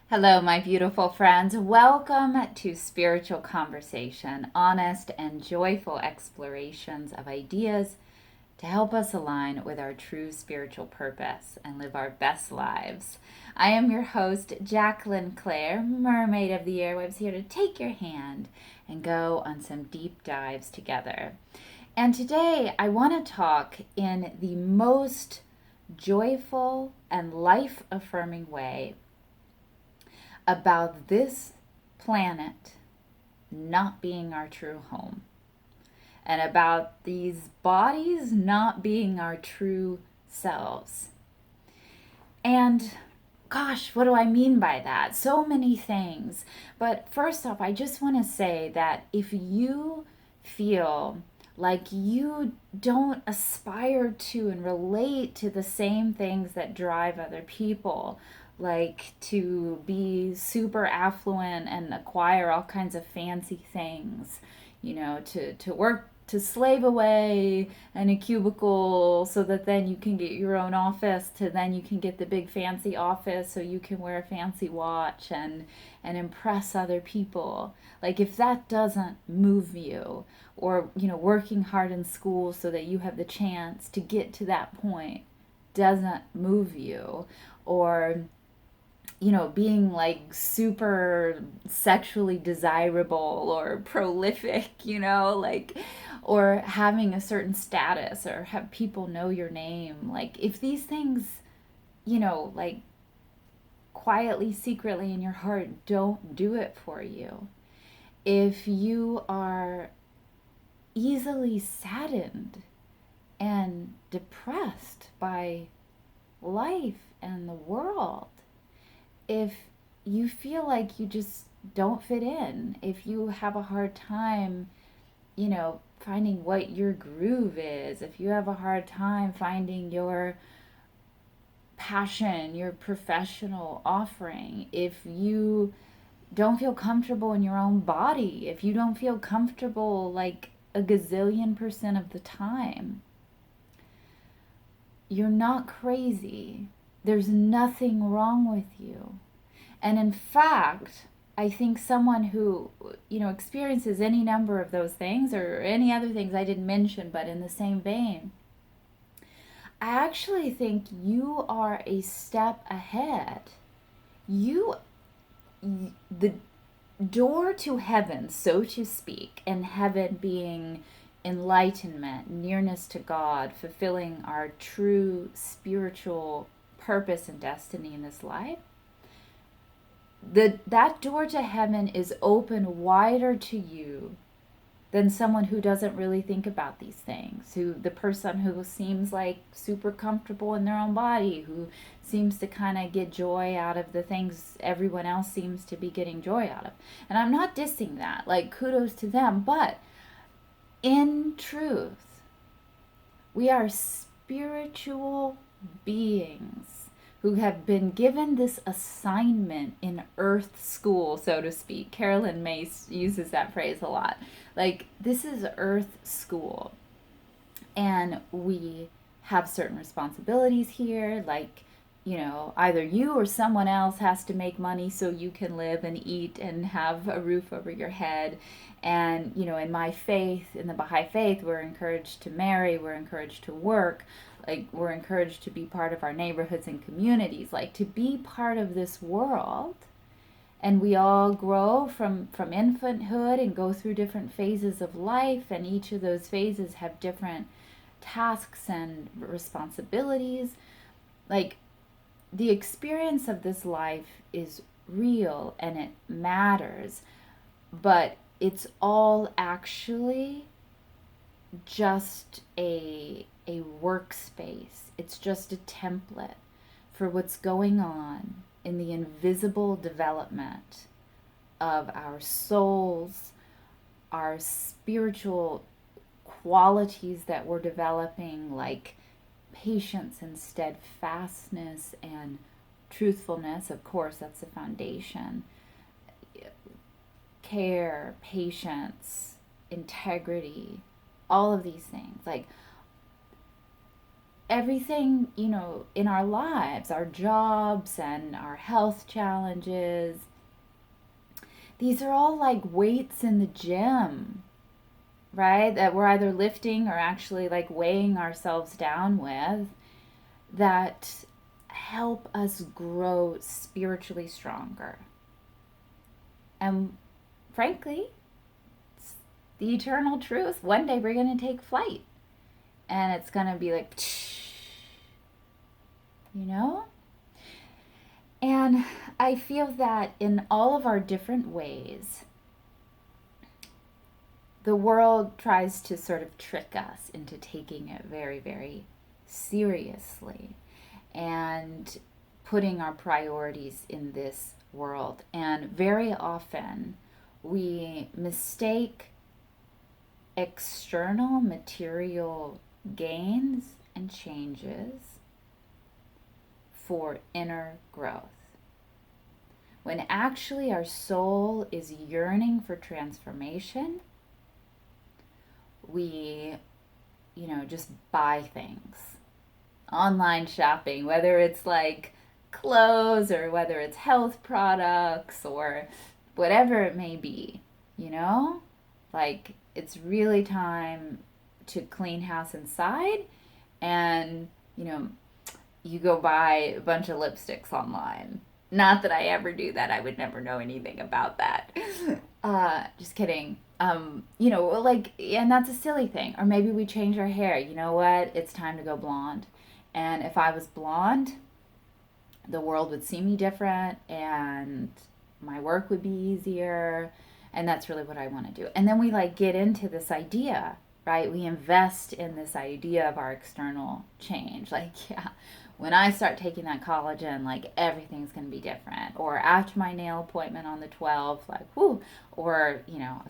Hello, my beautiful friends. Welcome to Spiritual Conversation, honest and joyful explorations of ideas to help us align with our true spiritual purpose and live our best lives. I am your host, Jacqueline Claire, Mermaid of the Airwaves, here to take your hand and go on some deep dives together. And today I want to talk in the most joyful and life affirming way about this planet not being our true home and about these bodies not being our true selves. And gosh, what do I mean by that? So many things. But first off, I just want to say that if you feel like you don't aspire to and relate to the same things that drive other people, like to be super affluent and acquire all kinds of fancy things, to work to slave away in a cubicle so that then you can get your own office, to then you can get the big fancy office so you can wear a fancy watch and impress other people. Like if that doesn't move you, or working hard in school so that you have the chance to get to that point doesn't move you, or being like super sexually desirable or prolific, or having a certain status or have people know your name. Like, if these things, like quietly, secretly in your heart don't do it for you, if you are easily saddened and depressed by life and the world, if you feel like you just don't fit in, if you have a hard time, finding what your groove is, if you have a hard time finding your passion, your professional offering, if you don't feel comfortable in your own body, if you don't feel comfortable like a gazillion% of the time, you're not crazy. There's nothing wrong with you. And in fact, I think someone who, experiences any number of those things or any other things I didn't mention, but in the same vein, I actually think you are a step ahead. You, the door to heaven, so to speak, and heaven being enlightenment, nearness to God, fulfilling our true spiritual purpose and destiny in this life, that door to heaven is open wider to you than someone who doesn't really think about these things, who the person who seems like super comfortable in their own body, who seems to kind of get joy out of the things everyone else seems to be getting joy out of. And I'm not dissing that, like kudos to them, but in truth, we are spiritual beings who have been given this assignment in earth school, so to speak. Carolyn Mace uses that phrase a lot. Like, this is earth school. And we have certain responsibilities here, like, either you or someone else has to make money so you can live and eat and have a roof over your head. And, in my faith, in the Baha'i faith, we're encouraged to marry, we're encouraged to work, like, we're encouraged to be part of our neighborhoods and communities, like, to be part of this world. And we all grow from infanthood and go through different phases of life, and each of those phases have different tasks and responsibilities. Like, the experience of this life is real and it matters, but it's all actually just a workspace. It's just a template for what's going on in the invisible development of our souls, our spiritual qualities that we're developing, like patience and steadfastness and truthfulness. Of course, that's the foundation. Care, patience, integrity, all of these things. Like, everything, in our lives, our jobs and our health challenges, these are all like weights in the gym, right? That we're either lifting or actually like weighing ourselves down with, that help us grow spiritually stronger. And frankly, it's the eternal truth. One day we're going to take flight and it's going to be like, you know? And I feel that in all of our different ways, the world tries to sort of trick us into taking it very, very seriously and putting our priorities in this world. And very often we mistake external material gains and changes for inner growth. When actually our soul is yearning for transformation, we, just buy things. Online shopping, whether it's like clothes or whether it's health products or whatever it may be, like it's really time to clean house inside, and you go buy a bunch of lipsticks online. Not that I ever do that. I would never know anything about that. Just kidding. And that's a silly thing. Or maybe we change our hair. You know what? It's time to go blonde. And if I was blonde, the world would see me different and my work would be easier. And that's really what I want to do. And then we like get into this idea, right? We invest in this idea of our external change. Like, yeah, when I start taking that collagen, like everything's going to be different. Or after my nail appointment on the 12th, like, whoo. Or,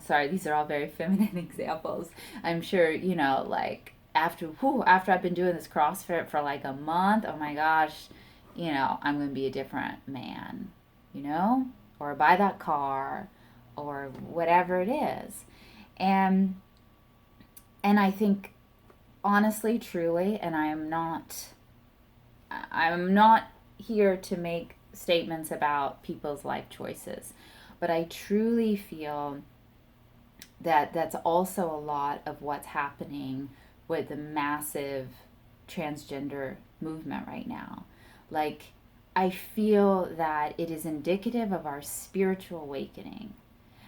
sorry, these are all very feminine examples. I'm sure, like after I've been doing this CrossFit for like a month, oh my gosh, I'm going to be a different man, or buy that car or whatever it is. And I think honestly, truly, and I'm not here to make statements about people's life choices, but I truly feel that that's also a lot of what's happening with the massive transgender movement right now. Like, I feel that it is indicative of our spiritual awakening,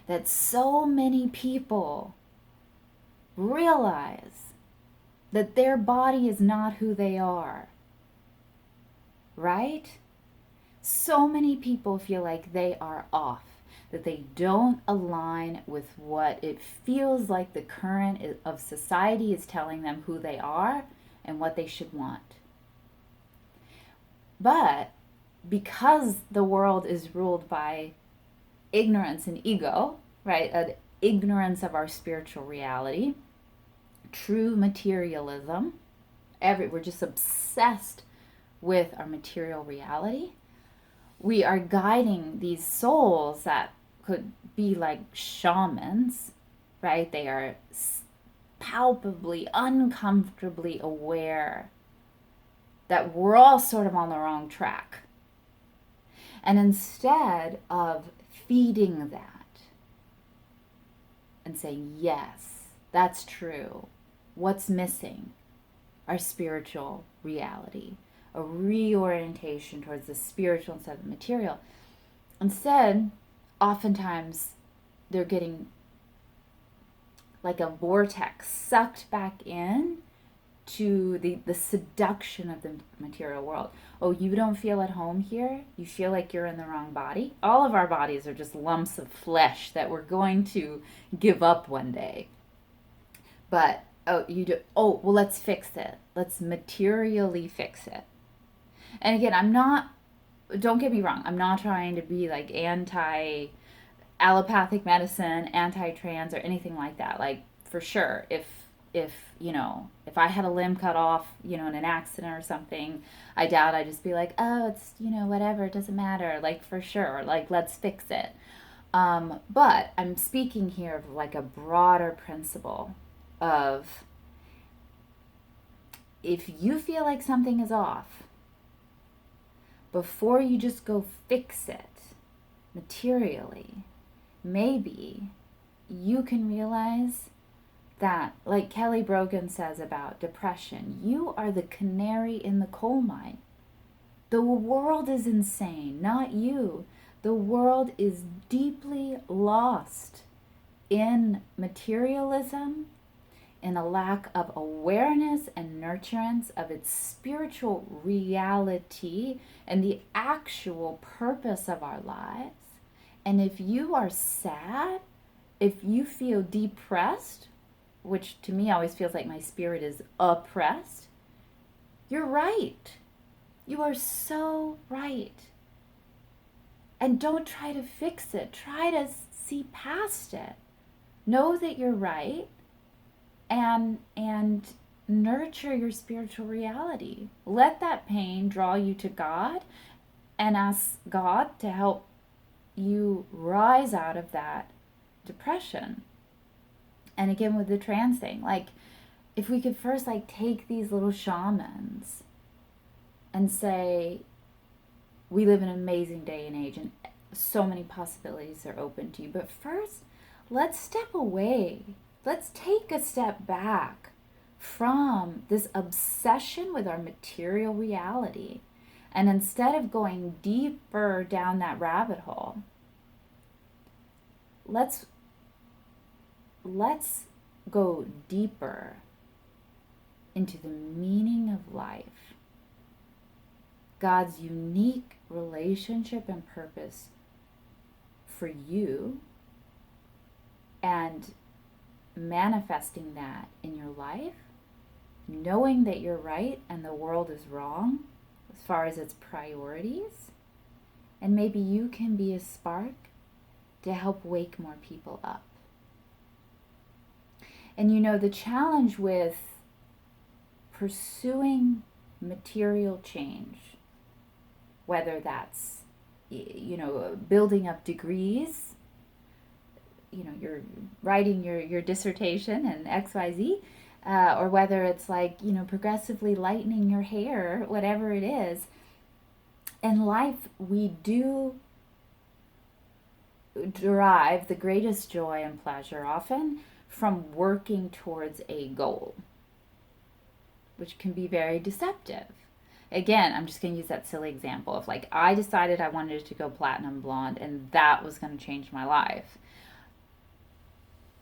that so many people realize that their body is not who they are, right? So many people feel like they are off, that they don't align with what it feels like the current of society is telling them who they are and what they should want. But because the world is ruled by ignorance and ego, right? An ignorance of our spiritual reality, true materialism, we're just obsessed with our material reality. We are guiding these souls that could be like shamans, right? They are palpably, uncomfortably aware that we're all sort of on the wrong track. And instead of feeding that and saying, yes, that's true, what's missing? Our spiritual reality, a reorientation towards the spiritual instead of the material. Instead, oftentimes they're getting like a vortex sucked back in to the seduction of the material world. Oh, you don't feel at home here? You feel like you're in the wrong body? All of our bodies are just lumps of flesh that we're going to give up one day. But well, let's fix it. Let's materially fix it. And again, don't get me wrong, I'm not trying to be like anti allopathic medicine, anti trans, or anything like that. Like, for sure, if I had a limb cut off, in an accident or something, I doubt I'd just be like, oh, it's, whatever, it doesn't matter. Like, for sure, like, let's fix it. But I'm speaking here of like a broader principle of if you feel like something is off, before you just go fix it materially, maybe you can realize that, like Kelly Brogan says about depression, you are the canary in the coal mine. The world is insane, not you. The world is deeply lost in materialism, in a lack of awareness and nurturance of its spiritual reality and the actual purpose of our lives. And if you are sad, if you feel depressed, which to me always feels like my spirit is oppressed, you're right. You are so right. And don't try to fix it. Try to see past it. Know that you're right, and nurture your spiritual reality. Let that pain draw you to God and ask God to help you rise out of that depression. And again, with the trans thing, like, if we could first like take these little shamans and say, we live in an amazing day and age and so many possibilities are open to you, but first let's step away. Let's take a step back from this obsession with our material reality. And instead of going deeper down that rabbit hole, let's go deeper into the meaning of life. God's unique relationship and purpose for you, and manifesting that in your life, knowing that you're right and the world is wrong as far as its priorities, and maybe you can be a spark to help wake more people up. And you know, the challenge with pursuing material change, whether that's, you know, building up degrees, you know, you're writing your dissertation and XYZ, or whether it's like, you know, progressively lightening your hair, whatever it is. In life, we do derive the greatest joy and pleasure often from working towards a goal, which can be very deceptive. Again, I'm just going to use that silly example of like, I decided I wanted to go platinum blonde and that was going to change my life.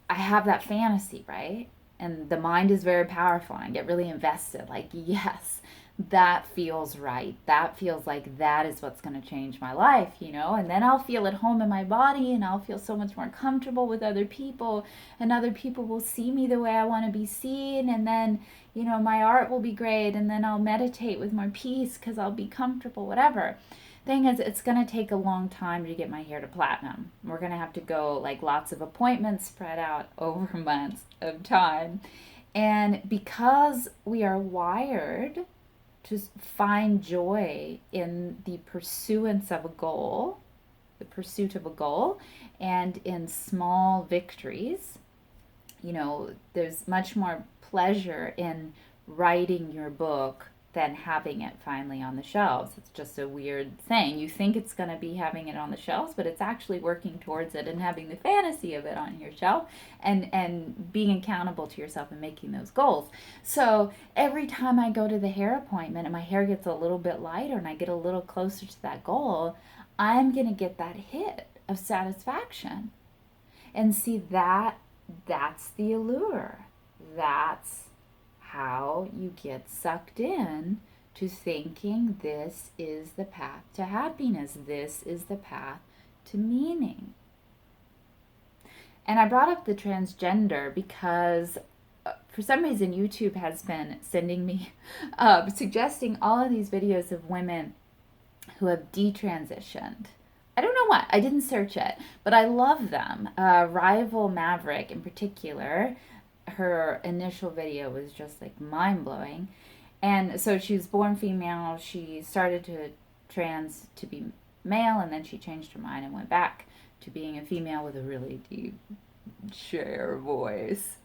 I have that fantasy, right? And the mind is very powerful and I get really invested. Like, yes, that feels right. That feels like that is what's going to change my life, you know? And then I'll feel at home in my body and I'll feel so much more comfortable with other people, and other people will see me the way I want to be seen. And then, you know, my art will be great. And then I'll meditate with more peace because I'll be comfortable, whatever. Thing is, it's going to take a long time to get my hair to platinum. We're going to have to go like lots of appointments spread out over months of time. And because we are wired to find joy in the pursuance of a goal, the pursuit of a goal, and in small victories, you know, there's much more pleasure in writing your book than having it finally on the shelves. It's just a weird thing. You think it's going to be having it on the shelves, but it's actually working towards it and having the fantasy of it on your shelf, and being accountable to yourself and making those goals. So every time I go to the hair appointment and my hair gets a little bit lighter and I get a little closer to that goal, I'm going to get that hit of satisfaction. And see, that's the allure. That's how you get sucked in to thinking this is the path to happiness. This is the path to meaning. And I brought up the transgender because for some reason YouTube has been sending me, suggesting all of these videos of women who have detransitioned. I don't know why. I didn't search it, but I love them. Rival Maverick in particular, her initial video was just like mind-blowing. And so she was born female. She started to trans to be male, and then she changed her mind and went back to being a female with a really deep, share voice.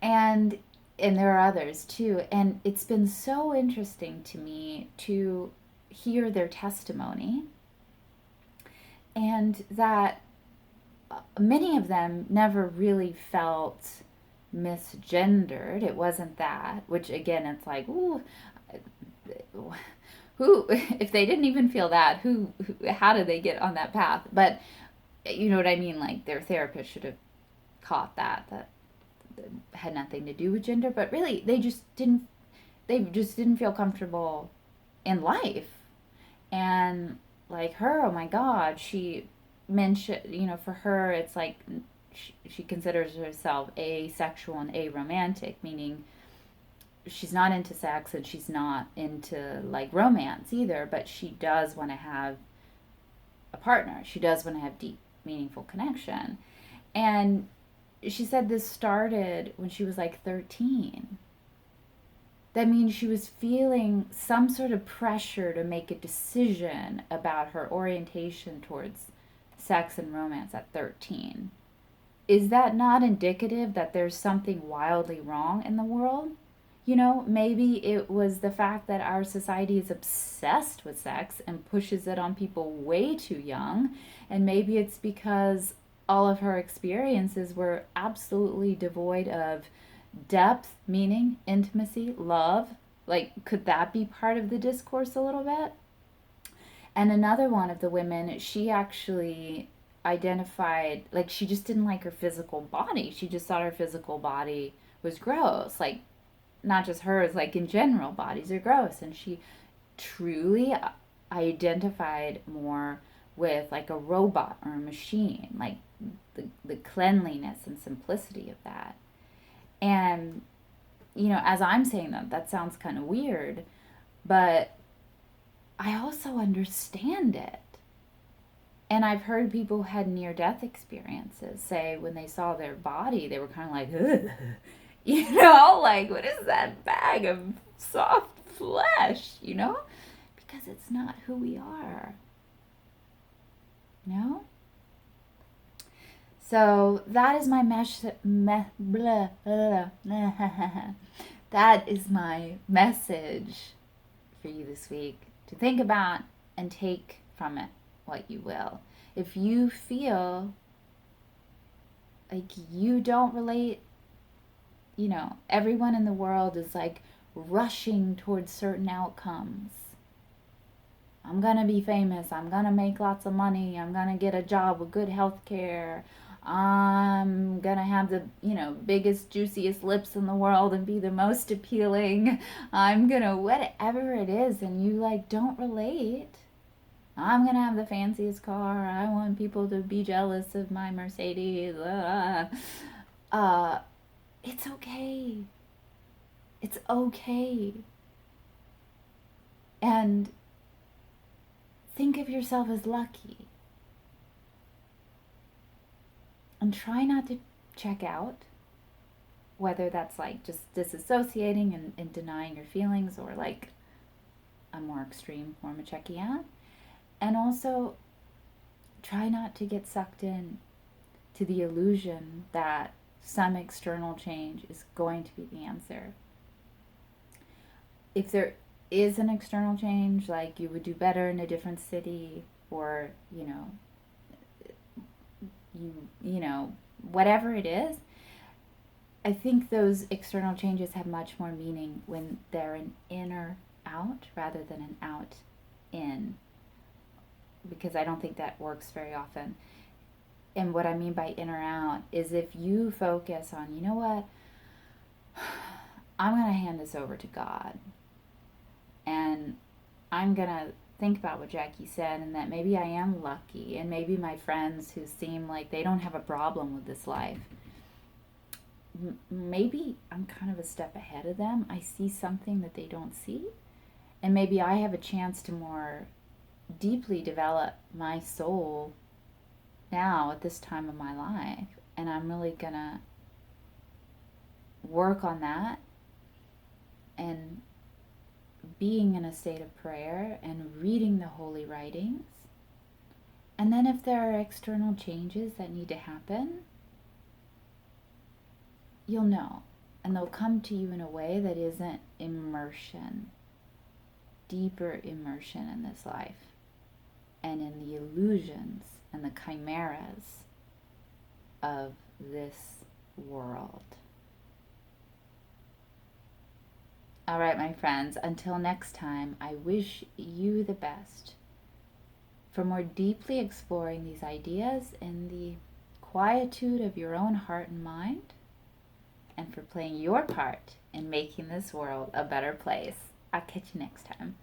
And And there are others too. And it's been so interesting to me to hear their testimony, and that many of them never really felt misgendered. It wasn't that, which again, it's like, ooh, who, if they didn't even feel that, how did they get on that path? But you know what I mean? Like their therapist should have caught that had nothing to do with gender, but really they just didn't feel comfortable in life. And like her, oh my God, she mentioned, for her, it's like she considers herself asexual and aromantic, meaning she's not into sex and she's not into like romance either, but she does want to have a partner. She does want to have deep, meaningful connection. And she said this started when she was like 13. That means she was feeling some sort of pressure to make a decision about her orientation towards sex and romance at 13. Is that not indicative that there's something wildly wrong in the world? Maybe it was the fact that our society is obsessed with sex and pushes it on people way too young. And maybe it's because all of her experiences were absolutely devoid of depth, meaning, intimacy, love. Like, could that be part of the discourse a little bit? And another one of the women, she actually identified, like, she just didn't like her physical body. She just thought her physical body was gross. Like, not just hers, like in general, bodies are gross. And she truly identified more with like a robot or a machine, like the cleanliness and simplicity of that. And, as I'm saying that sounds kind of weird, but I also understand it. And I've heard people who had near death experiences say when they saw their body, they were kind of like, ugh. Like, what is that bag of soft flesh, Because it's not who we are, you know? So that is my that is my message for you this week, to think about and take from it what you will. If you feel like you don't relate, everyone in the world is like rushing towards certain outcomes. I'm gonna be famous, I'm gonna make lots of money, I'm gonna get a job with good health care, I'm gonna have the, biggest, juiciest lips in the world and be the most appealing, I'm gonna, whatever it is, and you like don't relate. I'm gonna have the fanciest car, I want people to be jealous of my Mercedes. It's okay. It's okay. And think of yourself as lucky. And try not to check out, whether that's like just disassociating and denying your feelings, or like a more extreme form of checking out. And also try not to get sucked in to the illusion that some external change is going to be the answer. If there is an external change, like you would do better in a different city, or, whatever it is, I think those external changes have much more meaning when they're an inner out rather than an out in, because I don't think that works very often. And what I mean by inner out is if you focus on, you know what, I'm going to hand this over to God, and I'm going to think about what Jackie said, and that maybe I am lucky, and maybe my friends who seem like they don't have a problem with this life, maybe I'm kind of a step ahead of them. I see something that they don't see, and maybe I have a chance to more deeply develop my soul now at this time of my life, and I'm really gonna work on that, and being in a state of prayer and reading the holy writings. And then if there are external changes that need to happen, you'll know. And they'll come to you in a way that isn't immersion, deeper immersion in this life and in the illusions and the chimeras of this world. All right, my friends, until next time, I wish you the best for more deeply exploring these ideas in the quietude of your own heart and mind, and for playing your part in making this world a better place. I'll catch you next time.